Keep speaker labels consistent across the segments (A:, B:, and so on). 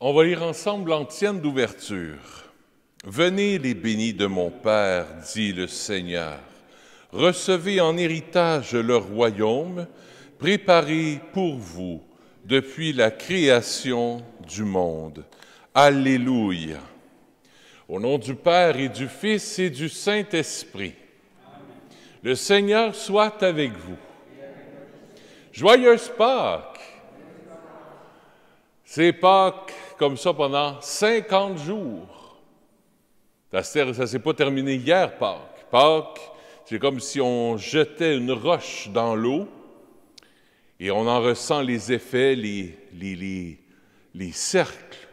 A: On va lire ensemble l'antienne d'ouverture. « Venez les bénis de mon Père, dit le Seigneur. Recevez en héritage le royaume, préparé pour vous depuis la création du monde. Alléluia. Au nom du Père et du Fils et du Saint-Esprit. Le Seigneur soit avec vous. Joyeuse Pâques! C'est Pâques comme ça pendant 50 jours. Ça ne s'est pas terminé hier, Pâques. Pâques, c'est comme si on jetait une roche dans l'eau et on en ressent les effets, les cercles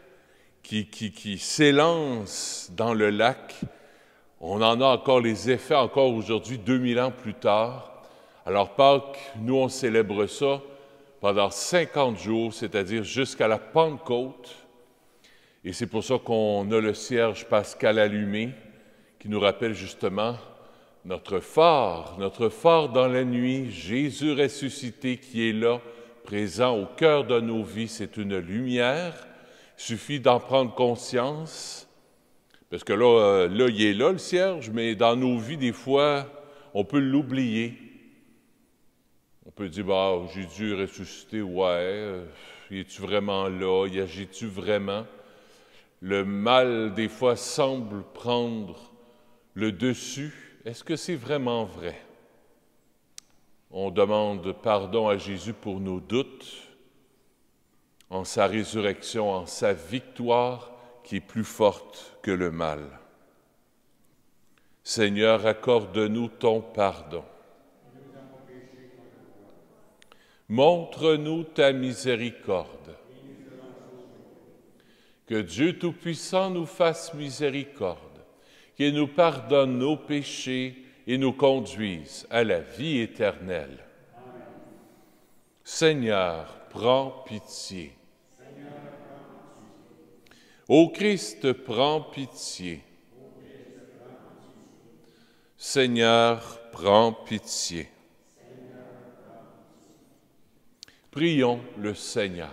A: qui s'élancent dans le lac. On en a encore les effets encore aujourd'hui, 2000 ans plus tard. Alors Pâques, nous on célèbre ça pendant 50 jours, c'est-à-dire jusqu'à la Pentecôte. Et c'est pour ça qu'on a le cierge pascal allumé, qui nous rappelle justement notre phare dans la nuit, Jésus ressuscité qui est là, présent au cœur de nos vies, c'est une lumière. Il suffit d'en prendre conscience, parce que là, il est là, le cierge, mais dans nos vies, des fois, on peut l'oublier. On peut dire, bah, Jésus est ressuscité, ouais, es-tu vraiment là, y agis-tu vraiment? Le mal, des fois, semble prendre le dessus. Est-ce que c'est vraiment vrai? On demande pardon à Jésus pour nos doutes, en sa résurrection, en sa victoire qui est plus forte que le mal. Seigneur, accorde-nous ton pardon. Montre-nous ta miséricorde. Que Dieu Tout-Puissant nous fasse miséricorde, qu'il nous pardonne nos péchés et nous conduise à la vie éternelle. Amen. Seigneur, prends pitié. Ô Christ, prends pitié. Seigneur, prends pitié. Prions le Seigneur.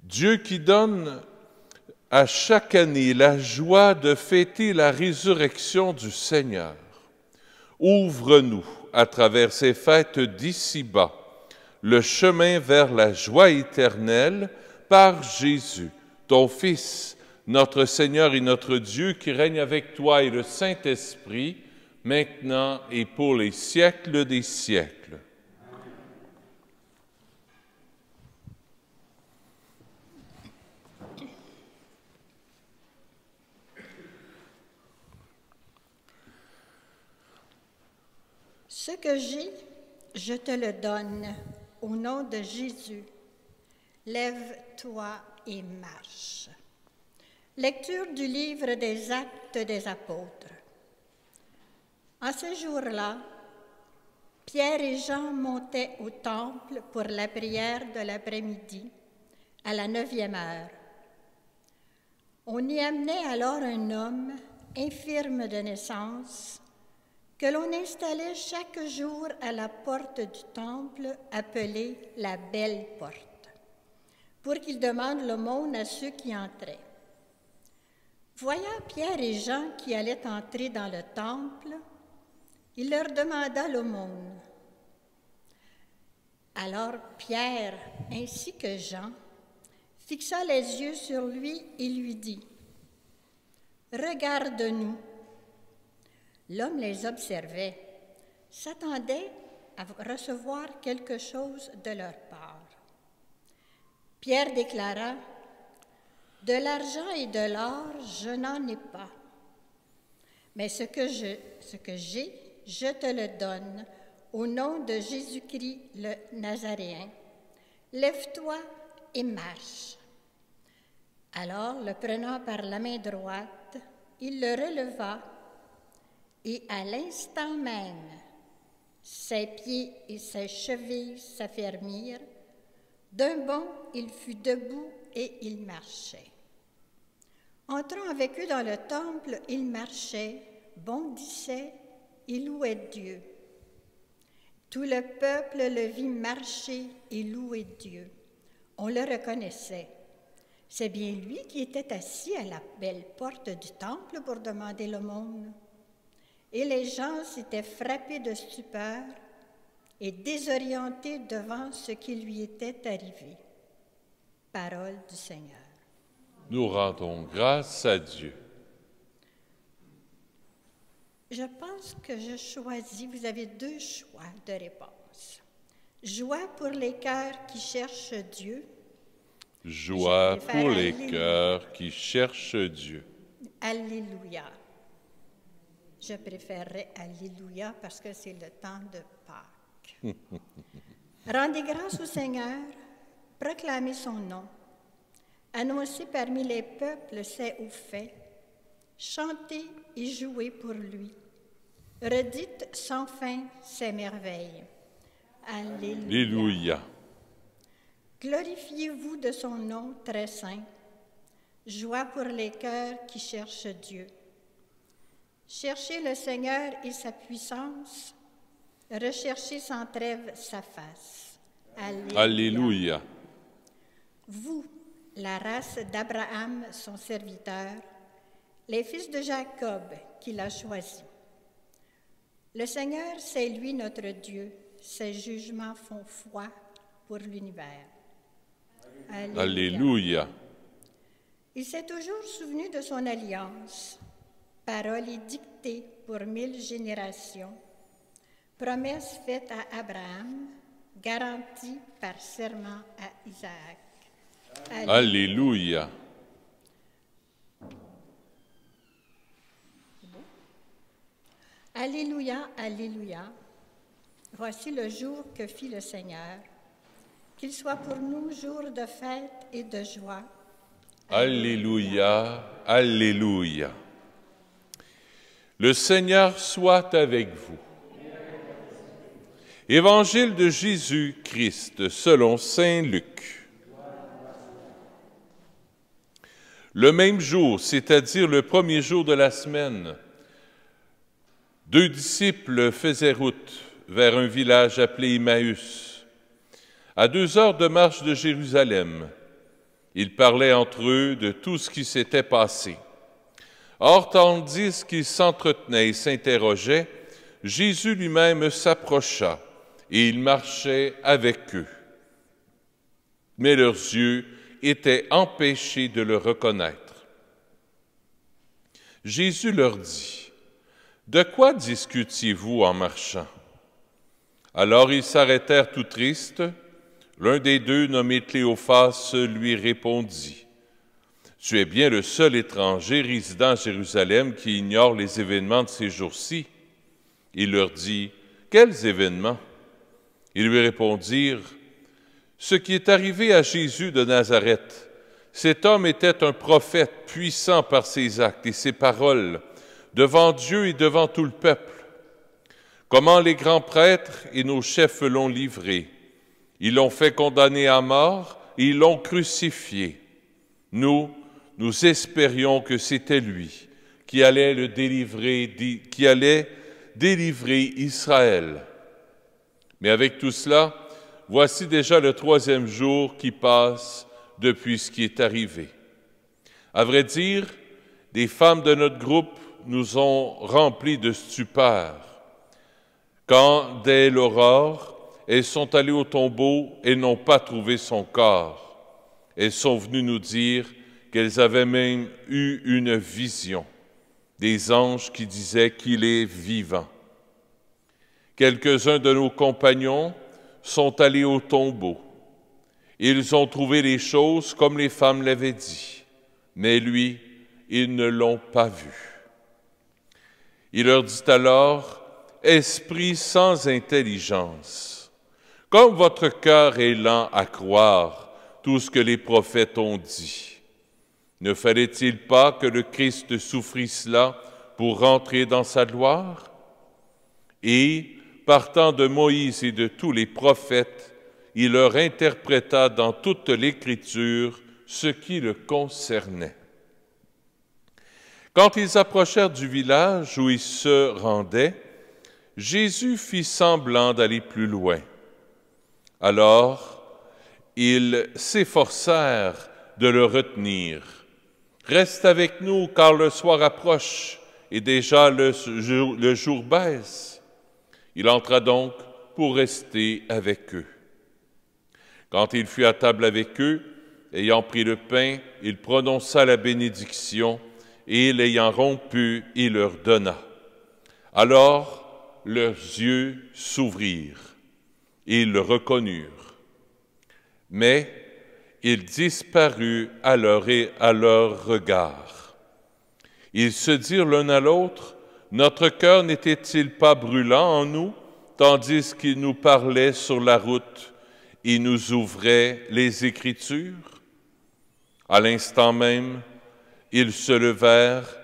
A: Dieu qui donne à chaque année la joie de fêter la résurrection du Seigneur, ouvre-nous, à travers ces fêtes d'ici-bas, le chemin vers la joie éternelle par Jésus, ton Fils, notre Seigneur et notre Dieu, qui règne avec toi et le Saint-Esprit, maintenant et pour les siècles des siècles.
B: Ce que j'ai, je te le donne, au nom de Jésus. Lève-toi et marche. Lecture du livre des Actes des Apôtres. En ce jour-là, Pierre et Jean montaient au temple pour la prière de l'après-midi, à la 9e heure. On y amenait alors un homme infirme de naissance, que l'on installait chaque jour à la porte du temple appelée la Belle Porte, pour qu'il demande l'aumône à ceux qui entraient. Voyant Pierre et Jean qui allaient entrer dans le temple, il leur demanda l'aumône. Alors Pierre, ainsi que Jean, fixa les yeux sur lui et lui dit, « Regarde-nous. » L'homme les observait, s'attendait à recevoir quelque chose de leur part. Pierre déclara, « De l'argent et de l'or, je n'en ai pas. Mais ce que j'ai, je te le donne, au nom de Jésus-Christ le Nazaréen. Lève-toi et marche. » Alors, le prenant par la main droite, il le releva, et à l'instant même, ses pieds et ses chevilles s'affermirent. D'un bond, il fut debout et il marchait. Entrant avec eux dans le temple, il marchait, bondissait et louait Dieu. Tout le peuple le vit marcher et louer Dieu. On le reconnaissait. C'est bien lui qui était assis à la belle porte du temple pour demander l'aumône. Et les gens s'étaient frappés de stupeur et désorientés devant ce qui lui était arrivé. Parole du Seigneur.
A: Nous rendons grâce à Dieu.
B: Je pense que je choisis, vous avez deux choix de réponse. Joie pour les cœurs qui cherchent Dieu.
A: Joie pour les cœurs qui cherchent Dieu.
B: Alléluia. Je préférerais Alléluia parce que c'est le temps de Pâques. Rendez grâce au Seigneur, proclamez son nom, annoncez parmi les peuples ses hauts faits, chantez et jouez pour lui, redites sans fin ses merveilles. Alléluia.
A: Alléluia.
B: Glorifiez-vous de son nom très saint. Joie pour les cœurs qui cherchent Dieu. Cherchez le Seigneur et sa puissance. Recherchez sans trêve sa face. Alléluia.
A: Alléluia.
B: Vous, la race d'Abraham, son serviteur, les fils de Jacob qu'il a choisis. Le Seigneur, c'est lui notre Dieu. Ses jugements font foi pour l'univers. Alléluia.
A: Alléluia.
B: Il s'est toujours souvenu de son alliance, parole dictée pour 1000 générations, promesse faite à Abraham, garantie par serment à Isaac.
A: Alléluia.
B: Alléluia, alléluia. Voici le jour que fit le Seigneur. Qu'il soit pour nous jour de fête et de joie.
A: Alléluia, alléluia. Le Seigneur soit avec vous. Évangile de Jésus-Christ selon saint Luc. Le même jour, c'est-à-dire le premier jour de la semaine, 2 disciples faisaient route vers un village appelé Emmaüs, à 2 heures de marche de Jérusalem. Ils parlaient entre eux de tout ce qui s'était passé. Or, tandis qu'ils s'entretenaient et s'interrogeaient, Jésus lui-même s'approcha et il marchait avec eux. Mais leurs yeux étaient empêchés de le reconnaître. Jésus leur dit, « De quoi discutiez-vous en marchant? » Alors ils s'arrêtèrent tout tristes. L'un des deux, nommé Cléophas, lui répondit, « Tu es bien le seul étranger résidant à Jérusalem qui ignore les événements de ces jours-ci. » Il leur dit, « Quels événements? » Ils lui répondirent, « Ce qui est arrivé à Jésus de Nazareth. Cet homme était un prophète puissant par ses actes et ses paroles, devant Dieu et devant tout le peuple. Comment les grands prêtres et nos chefs l'ont livré. Ils l'ont fait condamner à mort et ils l'ont crucifié. Nous espérions que c'était lui qui allait délivrer Israël. Mais avec tout cela, voici déjà le 3e jour qui passe depuis ce qui est arrivé. À vrai dire, des femmes de notre groupe nous ont remplis de stupeur. Quand, dès l'aurore, elles sont allées au tombeau et n'ont pas trouvé son corps. Elles sont venues nous dire qu'elles avaient même eu une vision, des anges qui disaient qu'il est vivant. Quelques-uns de nos compagnons sont allés au tombeau. Ils ont trouvé les choses comme les femmes l'avaient dit, mais lui, ils ne l'ont pas vu. Il leur dit alors, « Esprit sans intelligence, comme votre cœur est lent à croire tout ce que les prophètes ont dit, ne fallait-il pas que le Christ souffrisse là pour rentrer dans sa gloire? » Et, partant de Moïse et de tous les prophètes, il leur interpréta dans toute l'Écriture ce qui le concernait. Quand ils approchèrent du village où ils se rendaient, Jésus fit semblant d'aller plus loin. Alors, ils s'efforcèrent de le retenir. « Reste avec nous, car le soir approche, et déjà le jour baisse. » Il entra donc pour rester avec eux. Quand il fut à table avec eux, ayant pris le pain, il prononça la bénédiction, et l'ayant rompu, il leur donna. Alors leurs yeux s'ouvrirent, et ils le reconnurent. Mais il disparut à leur regard. Ils se dirent l'un à l'autre, « Notre cœur n'était-il pas brûlant en nous, tandis qu'il nous parlait sur la route, il nous ouvrait les Écritures? » À l'instant même, ils se levèrent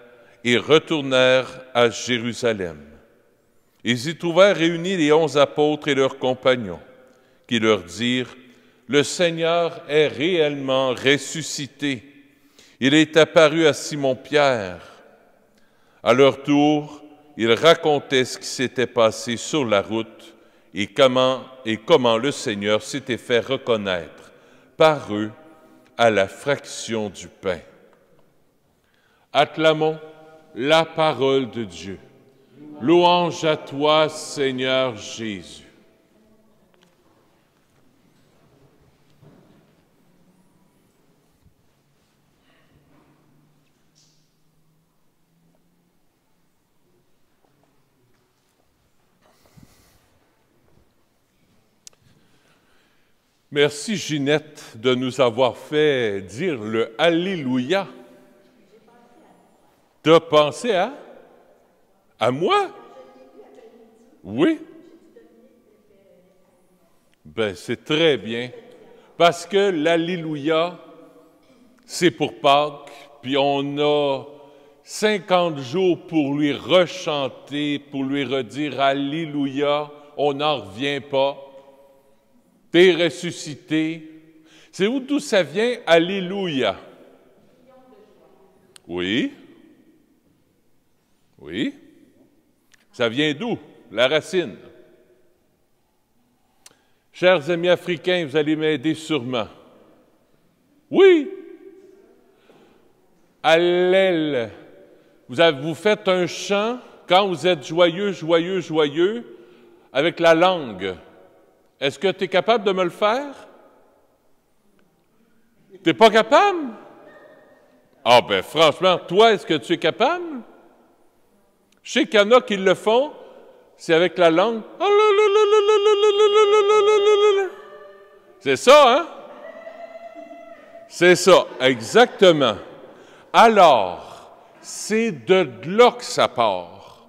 A: et retournèrent à Jérusalem. Ils y trouvèrent réunis les 11 apôtres et leurs compagnons, qui leur dirent, « Le Seigneur est réellement ressuscité. Il est apparu à Simon-Pierre. » À leur tour, ils racontaient ce qui s'était passé sur la route et comment le Seigneur s'était fait reconnaître par eux à la fraction du pain. Acclamons la parole de Dieu. Louange à toi, Seigneur Jésus. Merci Ginette de nous avoir fait dire le Alléluia. T'as pensé à moi? Oui? Ben, c'est très bien. Parce que l'Alléluia, c'est pour Pâques, puis on a 50 jours pour lui rechanter, pour lui redire Alléluia, on n'en revient pas. T'es ressuscité. C'est où d'où ça vient, Alléluia? Oui. Oui. Ça vient d'où? La racine. Chers amis africains, vous allez m'aider sûrement. Oui. Allel. Vous faites un chant quand vous êtes joyeux, joyeux, joyeux, avec la langue. Est-ce que tu es capable de me le faire? Tu n'es pas capable? Ah ben franchement, toi, est-ce que tu es capable? Je sais qu'il y en a qui le font, c'est avec la langue. C'est ça, hein? C'est ça, exactement. Alors, c'est de là que ça part.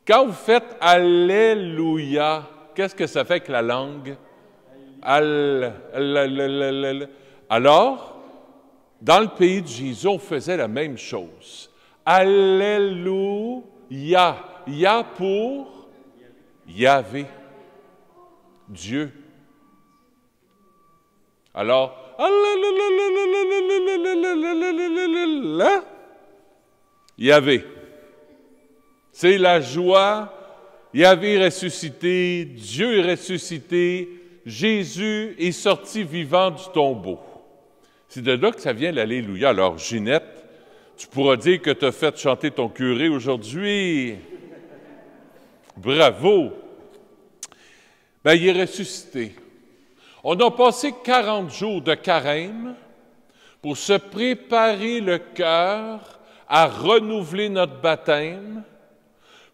A: Quand vous faites « Alléluia », qu'est-ce que ça fait avec la langue? Alors, dans le pays de Jésus, on faisait la même chose. Alléluia. Ya pour Yahvé, Dieu. Alors, Yahvé. C'est la joie. Yahvé est ressuscité, Dieu est ressuscité, Jésus est sorti vivant du tombeau. C'est de là que ça vient l'Alléluia. Alors, Ginette, tu pourras dire que tu as fait chanter ton curé aujourd'hui. Bravo! Bien, il est ressuscité. On a passé 40 jours de carême pour se préparer le cœur à renouveler notre baptême,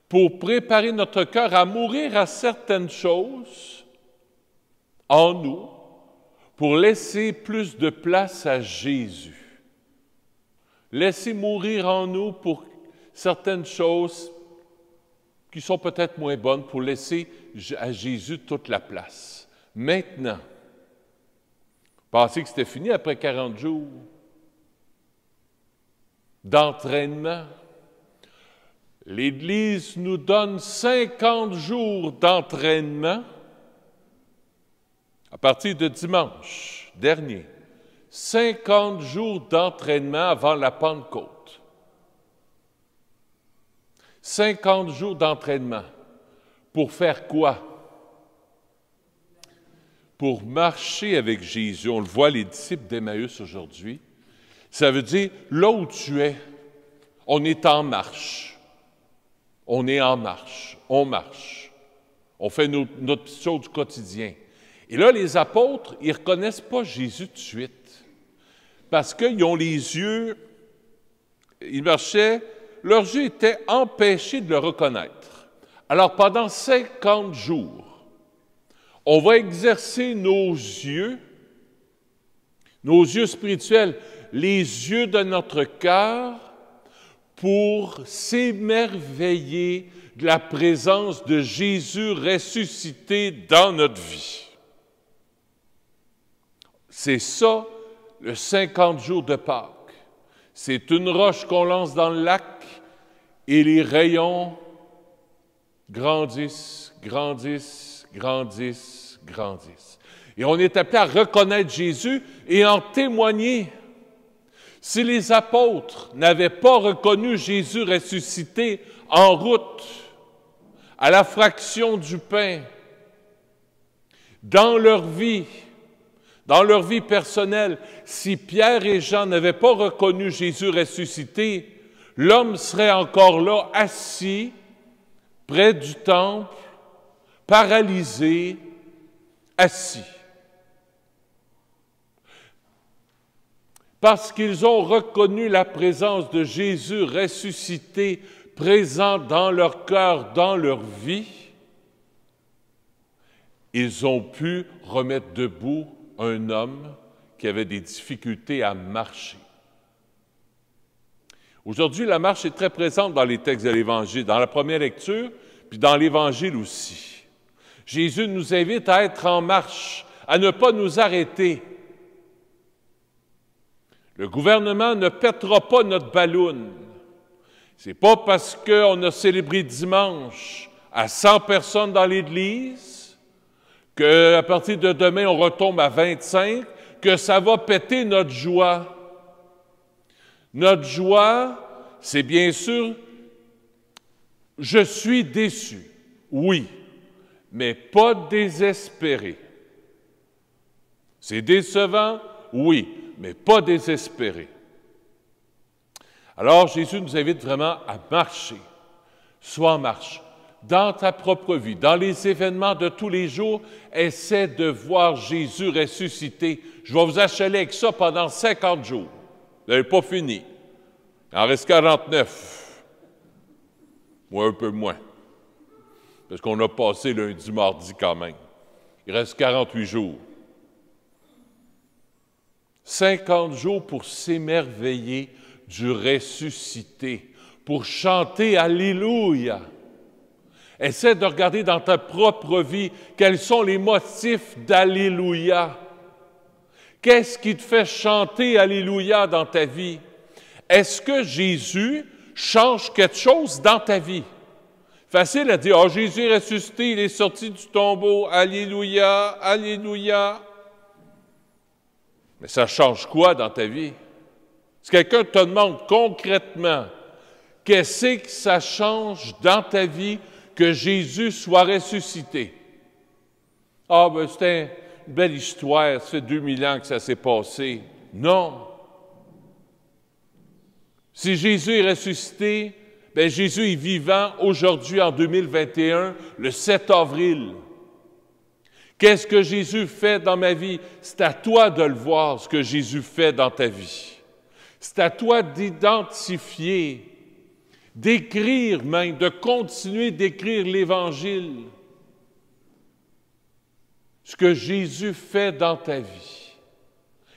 A: pour préparer notre cœur à mourir à certaines choses en nous, pour laisser plus de place à Jésus. Laisser mourir en nous pour certaines choses qui sont peut-être moins bonnes, pour laisser à Jésus toute la place. Maintenant, pensez que c'était fini après 40 jours d'entraînement. L'Église nous donne 50 jours d'entraînement à partir de dimanche dernier. 50 jours d'entraînement avant la Pentecôte. 50 jours d'entraînement. Pour faire quoi? pour marcher avec Jésus, on le voit, les disciples d'Emmaüs aujourd'hui, ça veut dire, là où tu es, on est en marche. On est en marche. On marche. On fait notre petite chose du quotidien. Et là, les apôtres, ils ne reconnaissent pas Jésus tout de suite. Parce qu'ils ont les yeux, ils marchaient, leurs yeux étaient empêchés de le reconnaître. Alors, pendant 50 jours, on va exercer nos yeux spirituels, les yeux de notre cœur, pour s'émerveiller de la présence de Jésus ressuscité dans notre vie. C'est ça, le 50 jours de Pâques. C'est une roche qu'on lance dans le lac et les rayons grandissent, grandissent, grandissent, grandissent. Et on est appelé à reconnaître Jésus et en témoigner. Si les apôtres n'avaient pas reconnu Jésus ressuscité en route, à la fraction du pain, dans leur vie personnelle, si Pierre et Jean n'avaient pas reconnu Jésus ressuscité, l'homme serait encore là, assis, près du temple, paralysé, assis. Parce qu'ils ont reconnu la présence de Jésus ressuscité, présent dans leur cœur, dans leur vie, ils ont pu remettre debout un homme qui avait des difficultés à marcher. Aujourd'hui, la marche est très présente dans les textes de l'Évangile, dans la première lecture, puis dans l'Évangile aussi. Jésus nous invite à être en marche, à ne pas nous arrêter. Le gouvernement ne pètera pas notre balloune. C'est pas parce qu'on a célébré dimanche à 100 personnes dans l'Église qu'à partir de demain, on retombe à 25, que ça va péter notre joie. Notre joie, c'est bien sûr, je suis déçu, oui, mais pas désespéré. C'est décevant, oui, mais pas désespéré. Alors, Jésus nous invite vraiment à marcher. Sois en marche. Dans ta propre vie, dans les événements de tous les jours, essaie de voir Jésus ressuscité. Je vais vous achaler avec ça pendant 50 jours. Vous n'avez pas fini. Il en reste 49. Ou un peu moins. Parce qu'on a passé lundi, mardi quand même. Il reste 48 jours. 50 jours pour s'émerveiller du ressuscité, pour chanter Alléluia. Essaie de regarder dans ta propre vie quels sont les motifs d'Alléluia. Qu'est-ce qui te fait chanter Alléluia dans ta vie? Est-ce que Jésus change quelque chose dans ta vie? Facile à dire, « Oh, Jésus est ressuscité, il est sorti du tombeau, Alléluia, Alléluia. » Mais ça change quoi dans ta vie? Si quelqu'un te demande concrètement, qu'est-ce que ça change dans ta vie que Jésus soit ressuscité? Ah, ben c'était une belle histoire, ça fait 2000 ans que ça s'est passé. Non. Si Jésus est ressuscité, bien Jésus est vivant aujourd'hui en 2021, le 7 avril. Qu'est-ce que Jésus fait dans ma vie? C'est à toi de le voir, ce que Jésus fait dans ta vie. C'est à toi d'identifier, d'écrire même, de continuer d'écrire l'Évangile. Ce que Jésus fait dans ta vie.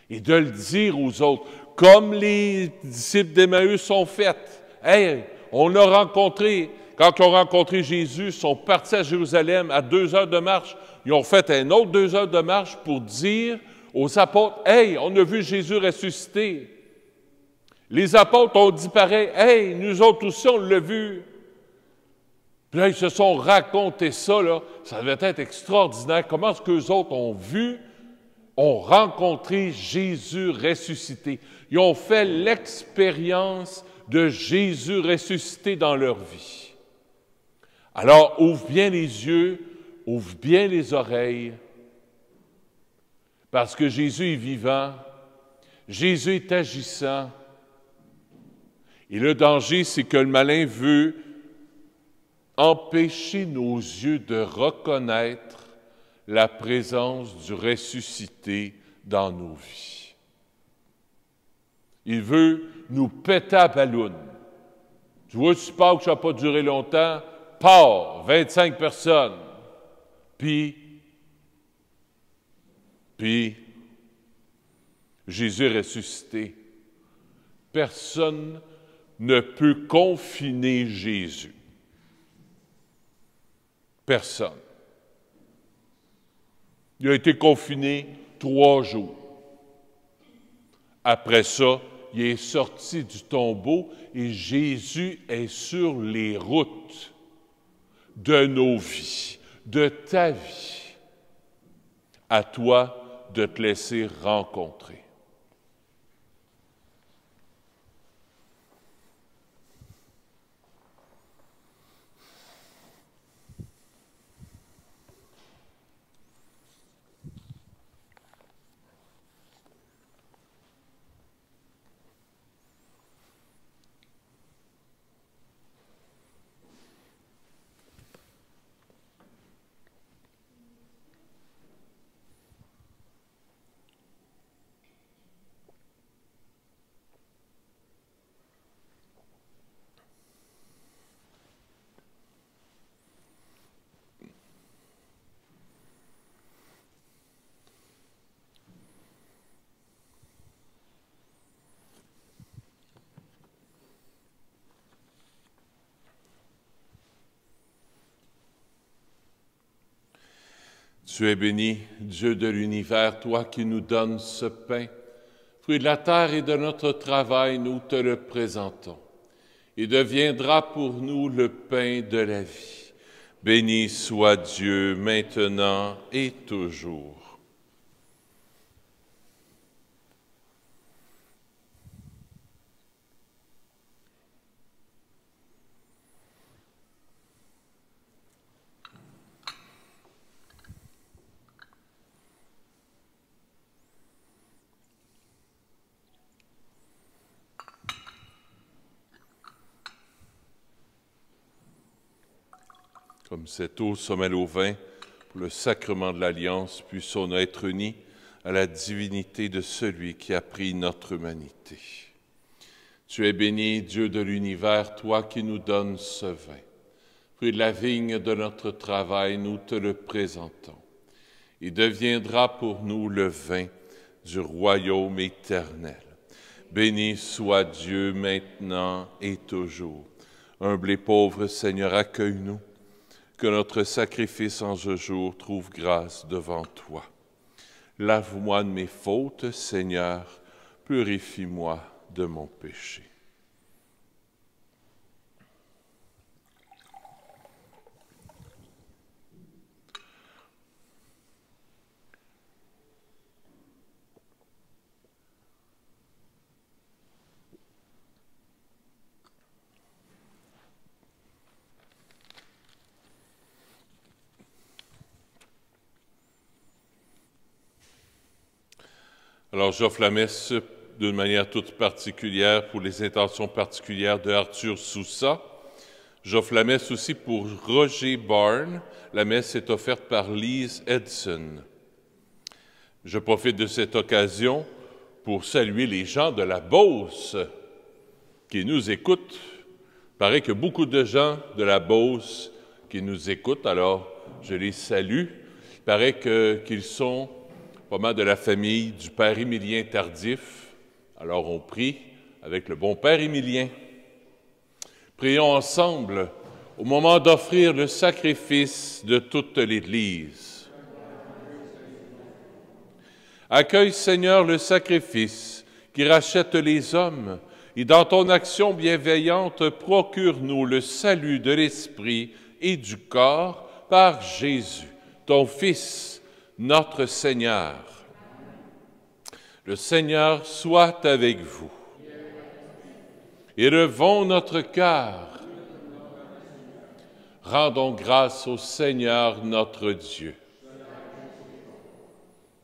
A: Et de le dire aux autres, comme les disciples d'Emmaüs ont fait. Hey, on a rencontré, quand ils ont rencontré Jésus, ils sont partis à Jérusalem à 2 heures de marche. Ils ont fait un autre 2 heures de marche pour dire aux apôtres, « Hey, on a vu Jésus ressuscité. » Les apôtres ont dit pareil, « Hey, nous autres aussi, on l'a vu. » Puis là, ils se sont raconté ça, là. Ça devait être extraordinaire. Comment est-ce qu'eux autres ont vu, ont rencontré Jésus ressuscité? Ils ont fait l'expérience de Jésus ressuscité dans leur vie. Alors, ouvre bien les yeux, ouvre bien les oreilles Parce que Jésus est vivant, Jésus est agissant. Et le danger, c'est que le malin veut empêcher nos yeux de reconnaître la présence du ressuscité dans nos vies. Il veut nous péter à balloune. Tu vois, tu pars que ça n'a pas duré longtemps, pars, 25 personnes. Puis, Jésus est ressuscité. Personne ne peut confiner Jésus. Personne. Il a été confiné 3 jours. Après ça, il est sorti du tombeau et Jésus est sur les routes de nos vies, de ta vie. À toi de te laisser rencontrer. Tu es béni, Dieu de l'univers, toi qui nous donnes ce pain, fruit de la terre et de notre travail, nous te le présentons. Il deviendra pour nous le pain de la vie. Béni soit Dieu maintenant et toujours. Comme cette eau se mêle au vin, pour le sacrement de l'Alliance, puissions-nous être unis à la divinité de celui qui a pris notre humanité. Tu es béni, Dieu de l'univers, toi qui nous donnes ce vin. Fruit de la vigne de notre travail, nous te le présentons. Il deviendra pour nous le vin du royaume éternel. Béni soit Dieu maintenant et toujours. Humble et pauvre Seigneur, accueille-nous. Que notre sacrifice en ce jour trouve grâce devant toi. Lave-moi de mes fautes, Seigneur, purifie-moi de mon péché. Alors, j'offre la messe d'une manière toute particulière pour les intentions particulières de Arthur Sousa. J'offre la messe aussi pour Roger Barne. La messe est offerte par Lise Edson. Je profite de cette occasion pour saluer les gens de la Beauce qui nous écoutent. Il paraît que beaucoup de gens de la Beauce qui nous écoutent, alors je les salue. Il paraît qu'ils sont pas mal de la famille du Père Émilien Tardif. Alors on prie avec le bon Père Émilien. Prions ensemble au moment d'offrir le sacrifice de toute l'Église. Accueille, Seigneur, le sacrifice qui rachète les hommes, et dans ton action bienveillante, procure-nous le salut de l'esprit et du corps par Jésus, ton Fils, notre Seigneur. Le Seigneur soit avec vous. Élevons notre cœur. Rendons grâce au Seigneur notre Dieu.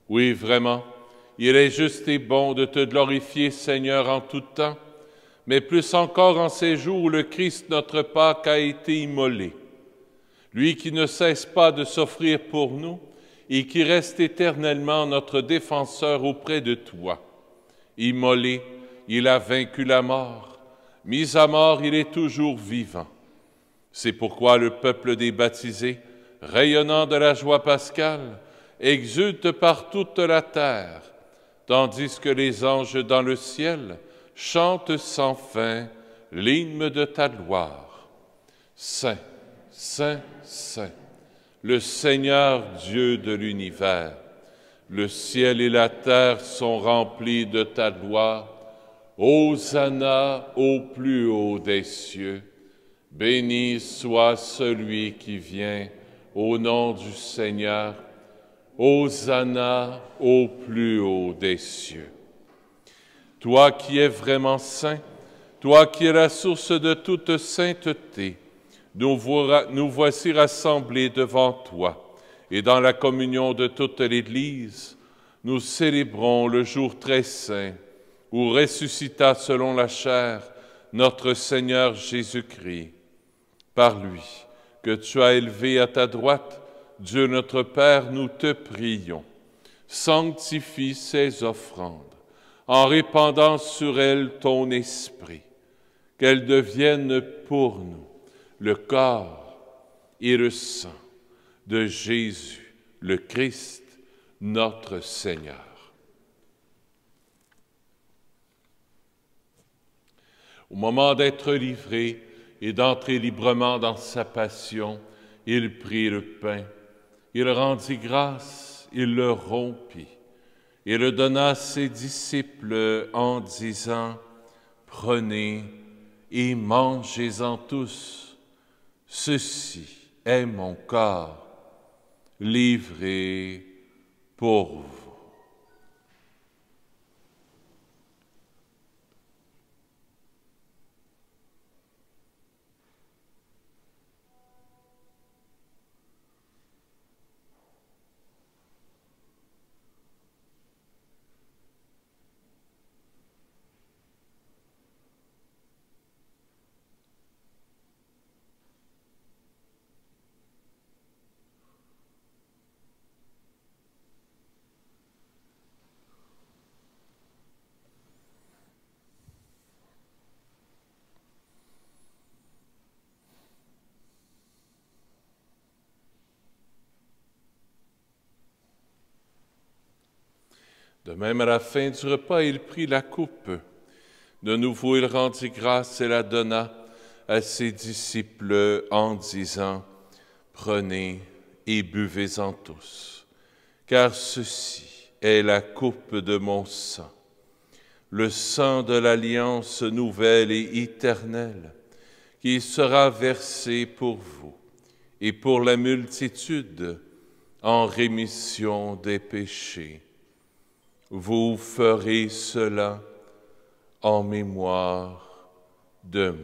A: Oui, vraiment, il est juste et bon de te glorifier, Seigneur, en tout temps, mais plus encore en ces jours où le Christ, notre Pâque, a été immolé. Lui qui ne cesse pas de s'offrir pour nous et qui reste éternellement notre défenseur auprès de toi. Immolé, il a vaincu la mort. Mis à mort, il est toujours vivant. C'est pourquoi le peuple des baptisés, rayonnant de la joie pascale, exulte par toute la terre, tandis que les anges dans le ciel chantent sans fin l'hymne de ta gloire. Saint, Saint, Saint, le Seigneur Dieu de l'univers, le ciel et la terre sont remplis de ta gloire. Hosanna au plus haut des cieux. Béni soit celui qui vient au nom du Seigneur. Hosanna au plus haut des cieux. Toi qui es vraiment saint, toi qui es la source de toute sainteté, nous voici rassemblés devant toi, et dans la communion de toute l'Église, nous célébrons le jour très saint où ressuscita selon la chair notre Seigneur Jésus-Christ. Par lui, que tu as élevé à ta droite, Dieu notre Père, nous te prions. Sanctifie ces offrandes, en répandant sur elles ton esprit, qu'elles deviennent pour nous le corps et le sang de Jésus, le Christ, notre Seigneur. Au moment d'être livré et d'entrer librement dans sa passion, il prit le pain, il rendit grâce, il le rompit, et le donna à ses disciples en disant, « Prenez et mangez-en tous, ceci est mon corps, livré pour vous. » De même, à la fin du repas, il prit la coupe. De nouveau, il rendit grâce et la donna à ses disciples en disant, « Prenez et buvez-en tous, car ceci est la coupe de mon sang, le sang de l'alliance nouvelle et éternelle, qui sera versé pour vous et pour la multitude en rémission des péchés. Vous ferez cela en mémoire de moi. »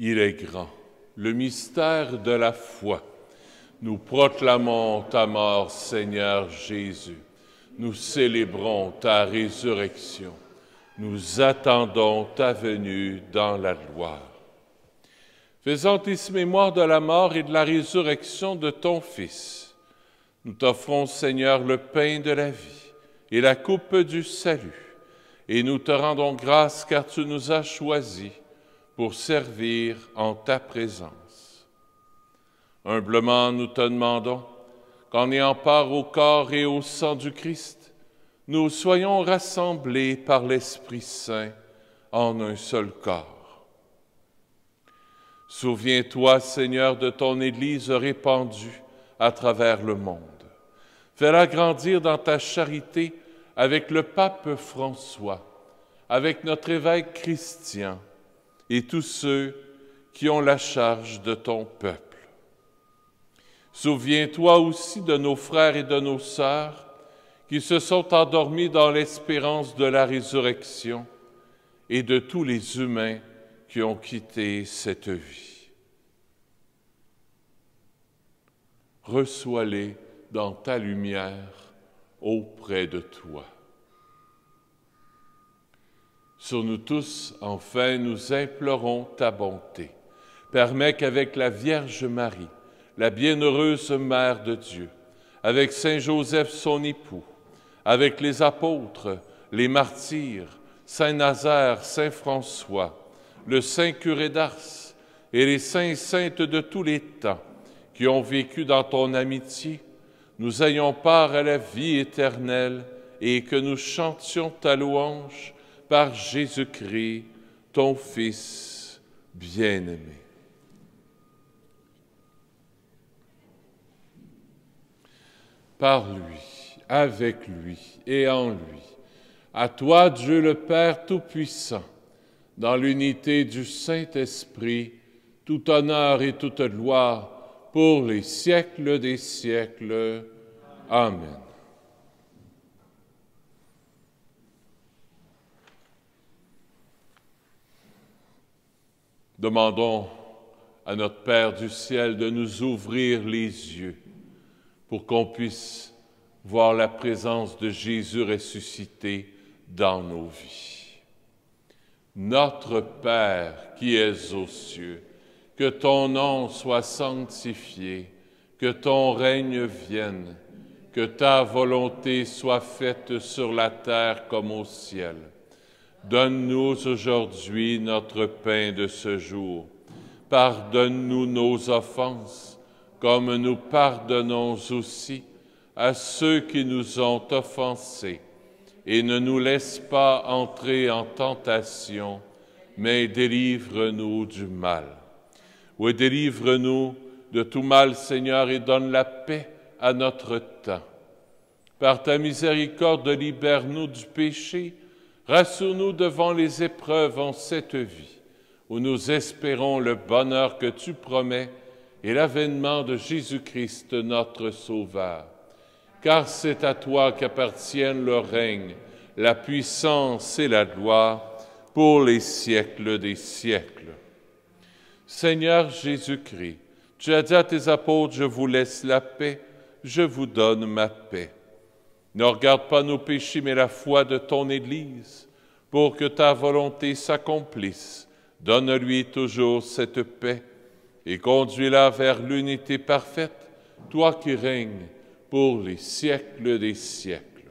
A: Il est grand, le mystère de la foi. Nous proclamons ta mort, Seigneur Jésus. Nous célébrons ta résurrection. Nous attendons ta venue dans la gloire. Faisant ici mémoire de la mort et de la résurrection de ton Fils, nous t'offrons, Seigneur, le pain de la vie et la coupe du salut, et nous te rendons grâce car tu nous as choisis pour servir en ta présence. Humblement, nous te demandons qu'en ayant part au corps et au sang du Christ, nous soyons rassemblés par l'Esprit Saint en un seul corps. Souviens-toi, Seigneur, de ton Église répandue à travers le monde. Fais-la grandir dans ta charité avec le pape François, avec notre évêque Christian et tous ceux qui ont la charge de ton peuple. Souviens-toi aussi de nos frères et de nos sœurs qui se sont endormis dans l'espérance de la résurrection et de tous les humains qui ont quitté cette vie. Reçois-les dans ta lumière auprès de toi. Sur nous tous, enfin, nous implorons ta bonté. Permets qu'avec la Vierge Marie, la bienheureuse Mère de Dieu, avec Saint Joseph son époux, avec les apôtres, les martyrs, Saint Nazaire, Saint François, le Saint curé d'Ars et les saints et saintes de tous les temps qui ont vécu dans ton amitié, nous ayons part à la vie éternelle et que nous chantions ta louange par Jésus-Christ, ton Fils bien-aimé. Par lui, avec lui et en lui, à toi, Dieu le Père Tout-Puissant, dans l'unité du Saint-Esprit, tout honneur et toute gloire pour les siècles des siècles. Amen. Demandons à notre Père du ciel de nous ouvrir les yeux pour qu'on puisse voir la présence de Jésus ressuscité dans nos vies. Notre Père qui es aux cieux, que ton nom soit sanctifié, que ton règne vienne, que ta volonté soit faite sur la terre comme au ciel. Donne-nous aujourd'hui notre pain de ce jour. Pardonne-nous nos offenses, comme nous pardonnons aussi à ceux qui nous ont offensés. Et ne nous laisse pas entrer en tentation, mais délivre-nous du mal. Oui, délivre-nous de tout mal, Seigneur, et donne la paix à notre temps. Par ta miséricorde, libère-nous du péché, rassure-nous devant les épreuves en cette vie, où nous espérons le bonheur que tu promets et l'avènement de Jésus-Christ, notre Sauveur. Car c'est à toi qu'appartiennent le règne, la puissance et la gloire pour les siècles des siècles. Seigneur Jésus-Christ, tu as dit à tes apôtres, je vous laisse la paix, je vous donne ma paix. Ne regarde pas nos péchés, mais la foi de ton Église, pour que ta volonté s'accomplisse. Donne-lui toujours cette paix et conduis-la vers l'unité parfaite, toi qui règnes pour les siècles des siècles.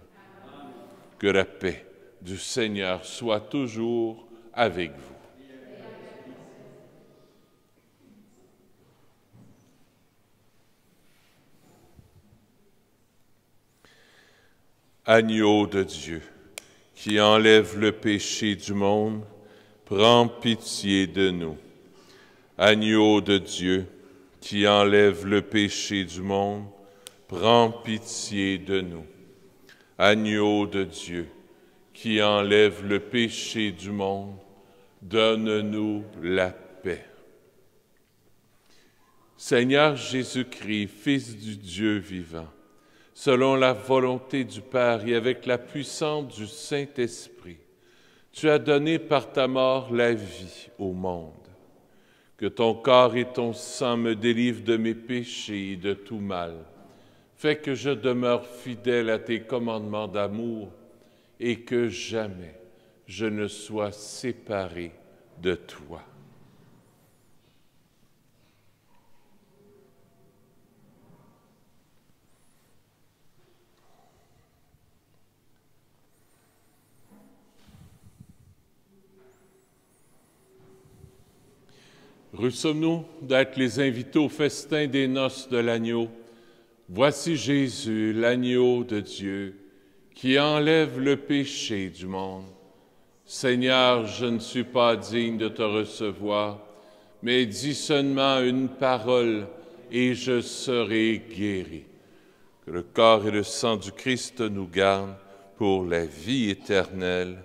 A: Que la paix du Seigneur soit toujours avec vous. Agneau de Dieu, qui enlève le péché du monde, prends pitié de nous. Agneau de Dieu, qui enlève le péché du monde, prends pitié de nous. Agneau de Dieu, qui enlève le péché du monde, donne-nous la paix. Seigneur Jésus-Christ, Fils du Dieu vivant, selon la volonté du Père et avec la puissance du Saint-Esprit, tu as donné par ta mort la vie au monde. Que ton corps et ton sang me délivrent de mes péchés et de tout mal. Fais que je demeure fidèle à tes commandements d'amour et que jamais je ne sois séparé de toi. Heureux sommes-nous d'être les invités au festin des noces de l'agneau. Voici Jésus, l'agneau de Dieu, qui enlève le péché du monde. Seigneur, je ne suis pas digne de te recevoir, mais dis seulement une parole et je serai guéri. Que le corps et le sang du Christ nous gardent pour la vie éternelle.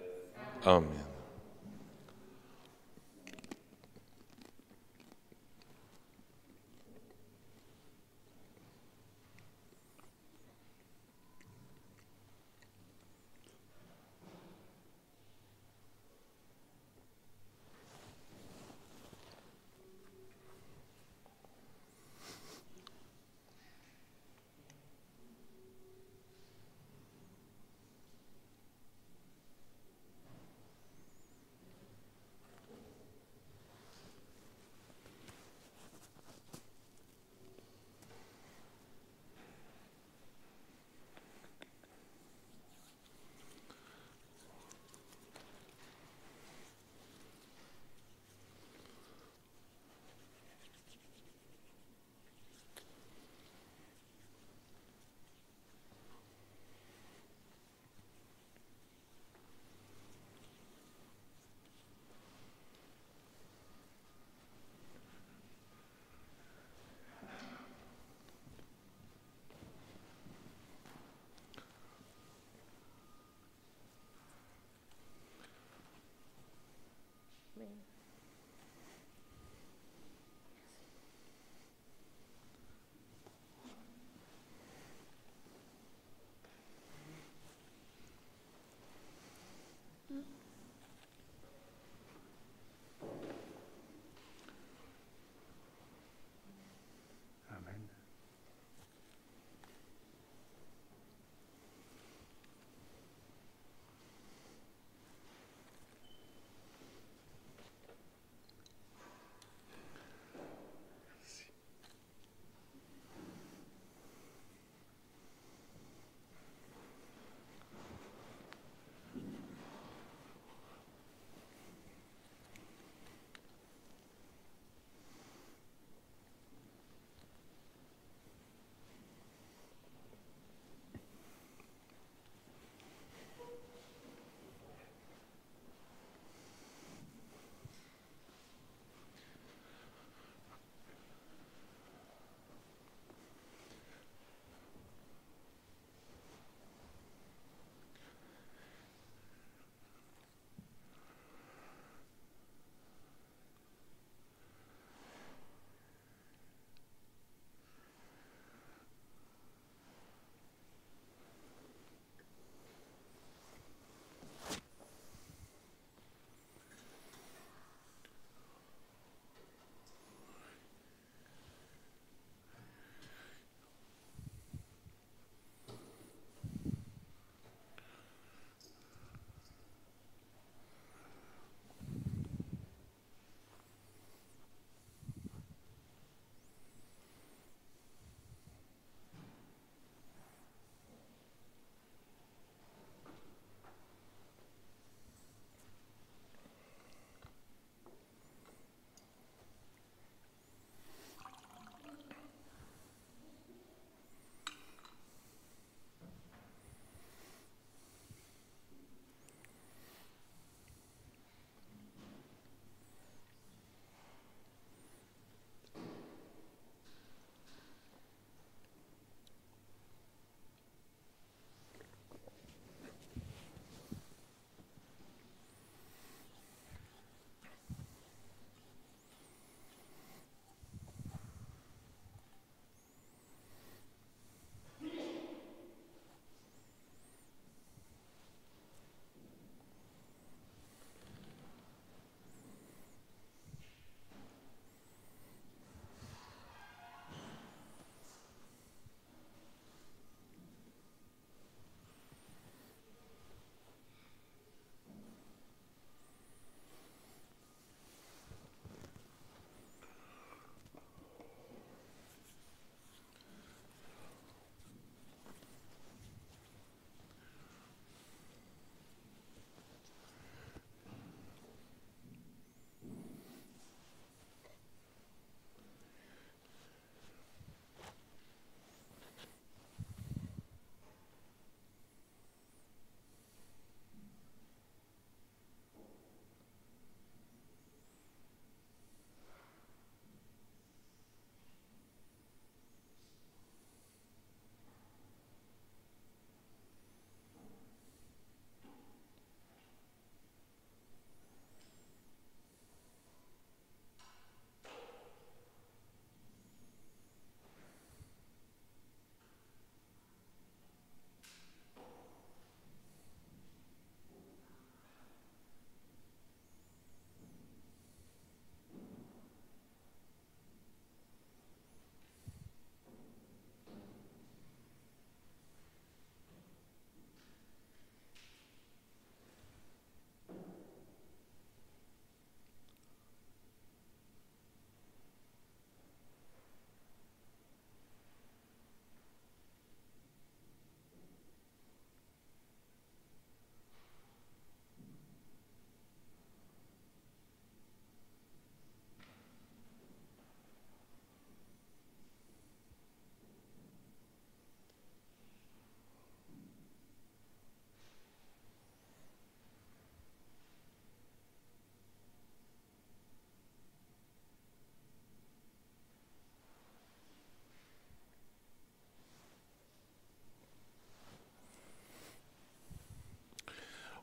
A: Amen.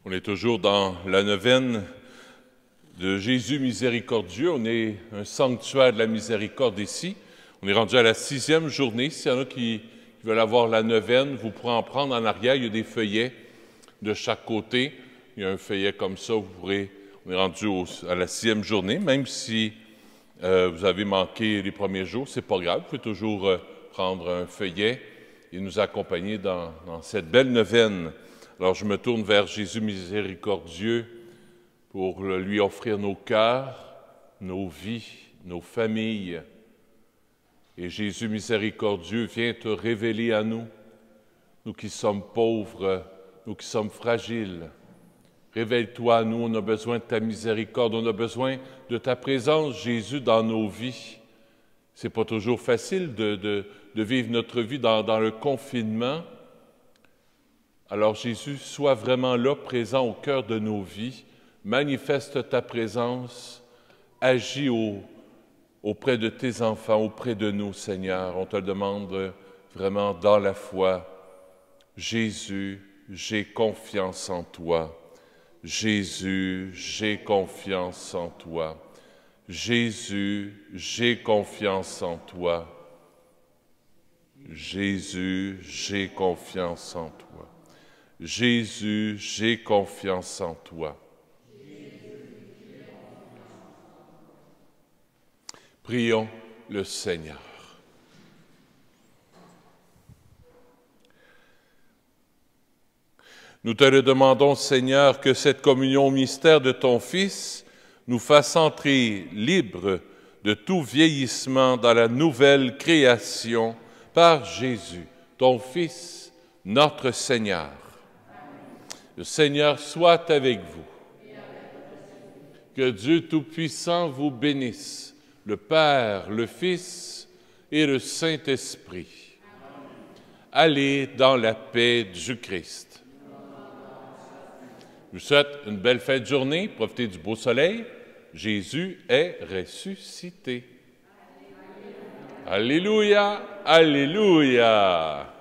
A: On est toujours dans la neuvaine de Jésus miséricordieux. On est un sanctuaire de la miséricorde ici. On est rendu à la 6e journée. S'il y en a qui veulent avoir la neuvaine, vous pourrez en prendre en arrière. Il y a des feuillets de chaque côté. Il y a un feuillet comme ça. On est rendu à la 6e journée. Même si vous avez manqué les premiers jours, c'est pas grave. Vous pouvez toujours prendre un feuillet et nous accompagner dans cette belle neuvaine. Alors, je me tourne vers Jésus miséricordieux pour lui offrir nos cœurs, nos vies, nos familles. Et Jésus miséricordieux, viens te révéler à nous, nous qui sommes pauvres, nous qui sommes fragiles. Révèle-toi à nous, on a besoin de ta miséricorde, on a besoin de ta présence, Jésus, dans nos vies. C'est pas toujours facile de vivre notre vie dans le confinement. Alors Jésus, sois vraiment là, présent au cœur de nos vies, manifeste ta présence, agis auprès de tes enfants, auprès de nous, Seigneur. On te le demande vraiment dans la foi. Jésus, j'ai confiance en toi. Jésus, j'ai confiance en toi. Jésus, j'ai confiance en toi. Jésus, j'ai confiance en toi. Jésus, j'ai confiance en toi. Prions le Seigneur. Nous te le demandons, Seigneur, que cette communion au mystère de ton Fils nous fasse entrer libres de tout vieillissement dans la nouvelle création par Jésus, ton Fils, notre Seigneur. Le Seigneur soit avec vous. Que Dieu Tout-Puissant vous bénisse, le Père, le Fils et le Saint-Esprit. Allez dans la paix du Christ. Je vous souhaite une belle fin de journée. Profitez du beau soleil. Jésus est ressuscité. Alléluia, alléluia.